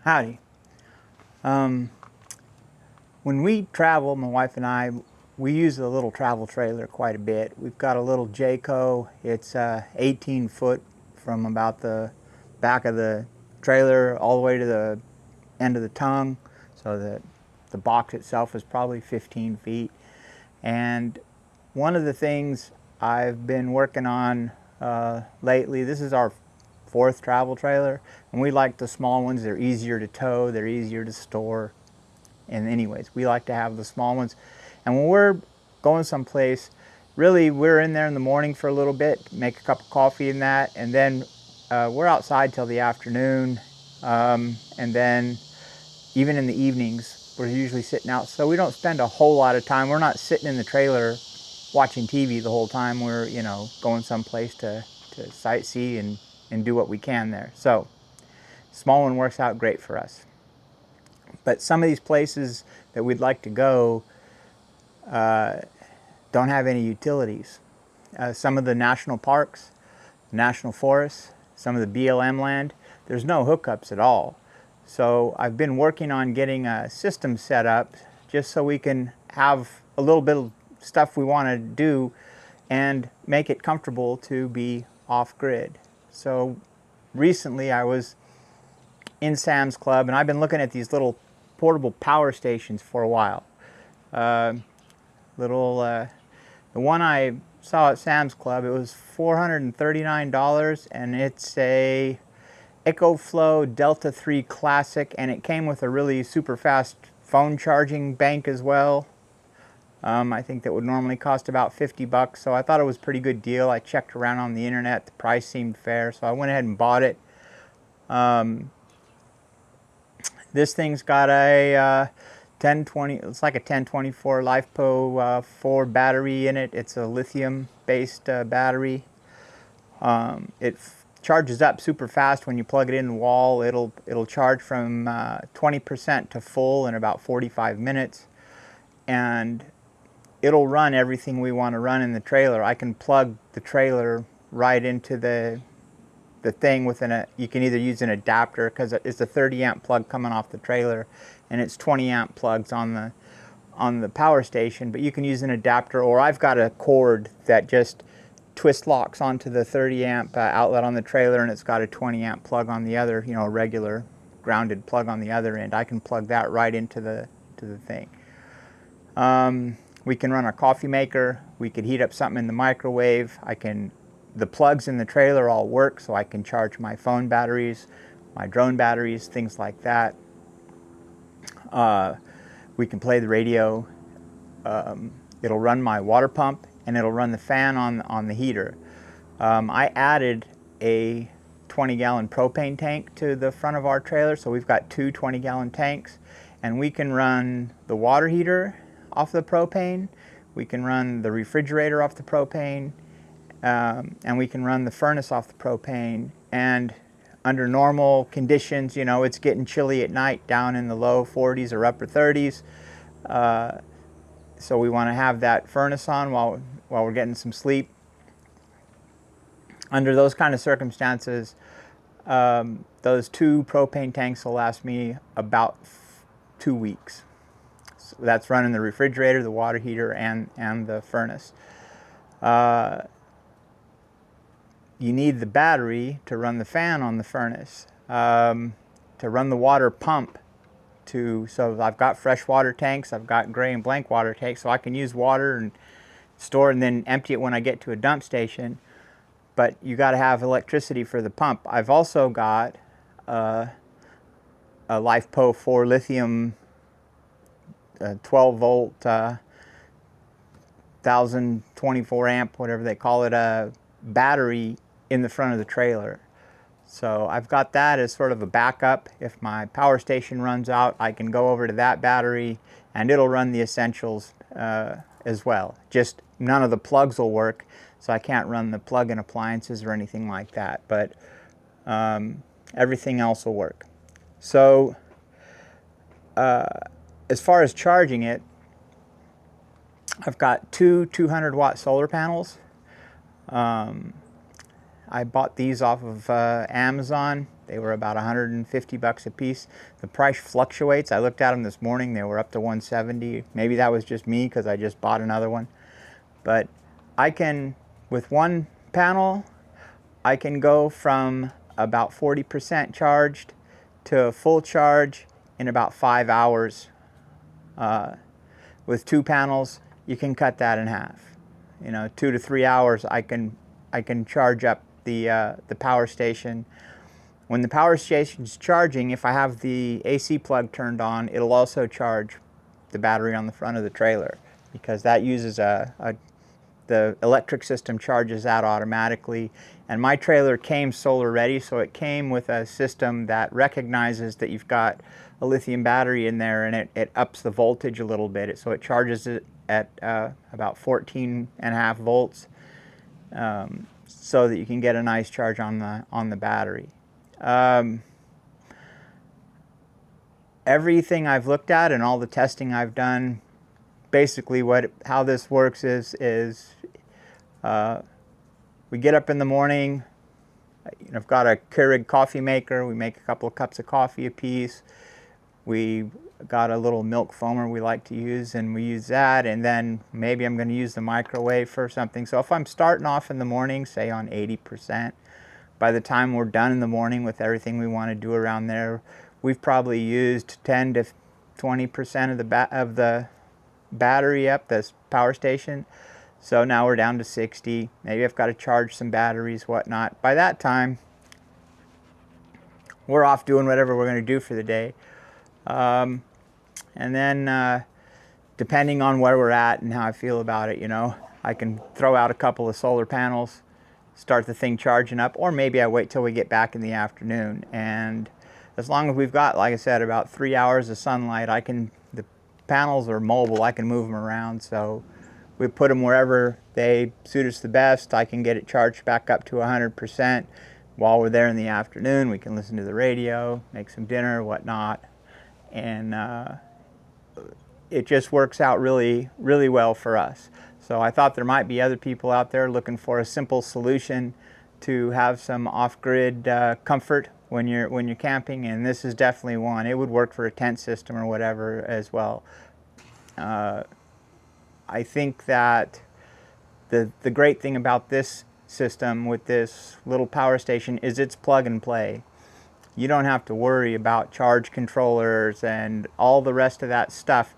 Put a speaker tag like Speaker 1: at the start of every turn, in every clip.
Speaker 1: Howdy. When we travel, my wife and I, we use a little travel trailer quite a bit. We've got a little Jayco. It's 18 foot from about the back of the trailer all the way to the end of the tongue. So the box itself is probably 15 feet. And one of the things I've been working on lately, this is our fourth travel trailer, and we like the small ones. They're easier to tow, they're easier to store. And anyways, we like to have the small ones. And when we're going someplace, really we're in there in the morning for a little bit, make a cup of coffee and that, and then we're outside till the afternoon. And then even in the evenings, we're usually sitting out. So we don't spend a whole lot of time. We're not sitting in the trailer watching TV the whole time. We're, going someplace to sightsee and do what we can there. So small one works out great for us. But some of these places that we'd like to go don't have any utilities. Some of the national parks, national forests, some of the BLM land, there's no hookups at all. So I've been working on getting a system set up just so we can have a little bit of stuff we want to do and make it comfortable to be off-grid. So recently I was in Sam's Club and I've been looking at these little portable power stations for a while. The one I saw at Sam's Club, it was $439 and it's a EcoFlow Delta 3 Classic, and it came with a really super fast phone charging bank as well. I think that would normally cost about 50 bucks, so I thought it was a pretty good deal. I checked around on the internet, the price seemed fair, so I went ahead and bought it. This thing's got a 1020, it's like a 1024 LiFePO 4 battery in it. It's a lithium based battery. It charges up super fast when you plug it in the wall. It'll charge from 20% to full in about 45 minutes, and it'll run everything we want to run in the trailer. I can plug the trailer right into the thing within you can either use an adapter because it's a 30 amp plug coming off the trailer, and it's 20 amp plugs on the power station, but you can use an adapter, or I've got a cord that just twist locks onto the 30 amp outlet on the trailer, and it's got a 20 amp plug on the other, a regular grounded plug on the other end. I can plug that right into the thing. We can run our coffee maker. We could heat up something in the microwave. The plugs in the trailer all work, so I can charge my phone batteries, my drone batteries, things like that. We can play the radio. It'll run my water pump, and it'll run the fan on the heater. I added a 20-gallon propane tank to the front of our trailer, so we've got two 20-gallon tanks, and we can run the water heater off the propane. We can run the refrigerator off the propane. And we can run the furnace off the propane. And under normal conditions, it's getting chilly at night, down in the low 40s or upper 30s. So we want to have that furnace on while we're getting some sleep. Under those kind of circumstances, those two propane tanks will last me about 2 weeks. So that's running the refrigerator, the water heater, and the furnace. You need the battery to run the fan on the furnace, to run the water pump. So I've got freshwater tanks, I've got gray and blank water tanks, so I can use water and store and then empty it when I get to a dump station. But you got to have electricity for the pump. I've also got a LiFePO 4 lithium 12 volt 1024 amp, whatever they call it, battery in the front of the trailer. So I've got that as sort of a backup. If my power station runs out, I can go over to that battery and it'll run the essentials as well. Just none of the plugs will work, so I can't run the plug-in appliances or anything like that, but everything else will work. So as far as charging it, I've got two 200-watt solar panels. I bought these off of Amazon. They were about 150 bucks a piece. The price fluctuates. I looked at them this morning. They were up to 170. Maybe that was just me because I just bought another one. But I can, with one panel, I can go from about 40% charged to full charge in about 5 hours. With two panels, you can cut that in half. 2 to 3 hours, I can charge up the power station. When the power station's charging, if I have the AC plug turned on, it'll also charge the battery on the front of the trailer, because that uses the electric system charges that automatically. And my trailer came solar ready, so it came with a system that recognizes that you've got a lithium battery in there, and it ups the voltage a little bit. So it charges it at about 14.5 volts, so that you can get a nice charge on the battery. Everything I've looked at and all the testing I've done, basically how this works is we get up in the morning. I've got a Keurig coffee maker. We make a couple of cups of coffee a piece. We got a little milk foamer we like to use, and we use that. And then maybe I'm going to use the microwave for something. So if I'm starting off in the morning, say on 80%, by the time we're done in the morning with everything we want to do around there, we've probably used 10 to 20% of the battery up, this power station. So now we're down to 60. Maybe I've got to charge some batteries, whatnot. By that time, we're off doing whatever we're going to do for the day. And then, depending on where we're at and how I feel about it, I can throw out a couple of solar panels, start the thing charging up, or maybe I wait till we get back in the afternoon. And as long as we've got, like I said, about 3 hours of sunlight, the panels are mobile. I can move them around. So we put them wherever they suit us the best. I can get it charged back up to 100%. While we're there in the afternoon, we can listen to the radio, make some dinner, whatnot. And it just works out really, really well for us. So I thought there might be other people out there looking for a simple solution to have some off-grid comfort when you're camping, and this is definitely one. It would work for a tent system or whatever as well. I think that the great thing about this system with this little power station is it's plug and play. You don't have to worry about charge controllers and all the rest of that stuff.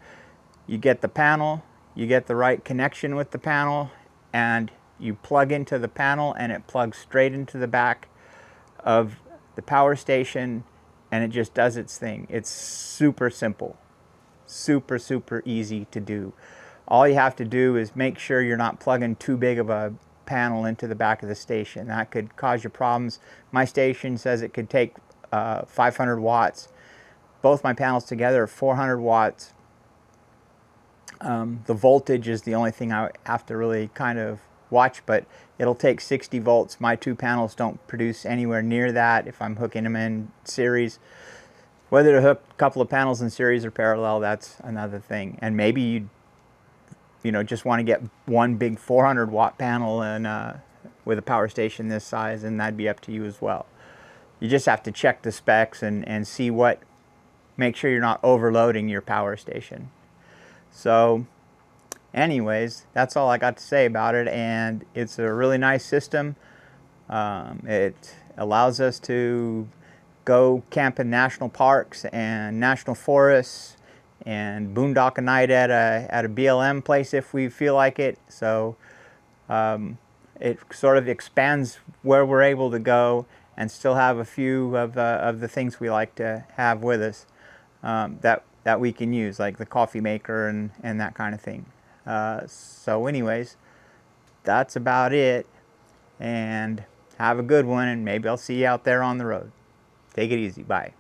Speaker 1: You get the panel, you get the right connection with the panel, and you plug into the panel, and it plugs straight into the back of the power station, and it just does its thing. It's super simple, super, super easy to do. All you have to do is make sure you're not plugging too big of a panel into the back of the station. That could cause you problems. My station says it could take 500 watts. Both my panels together are 400 watts. The voltage is the only thing I have to really kind of watch, but it'll take 60 volts. My two panels don't produce anywhere near that if I'm hooking them in series. Whether to hook a couple of panels in series or parallel, that's another thing. And maybe you just want to get one big 400 watt panel and with a power station this size, and that'd be up to you as well. You just have to check the specs and see make sure you're not overloading your power station. So anyways, that's all I got to say about it, and it's a really nice system. It allows us to go camp in national parks and national forests and boondock a night at a BLM place if we feel like it. So it sort of expands where we're able to go and still have a few of the things we like to have with us that we can use, like the coffee maker and that kind of thing. So anyways, that's about it, and have a good one, and maybe I'll see you out there on the road. Take it easy. Bye.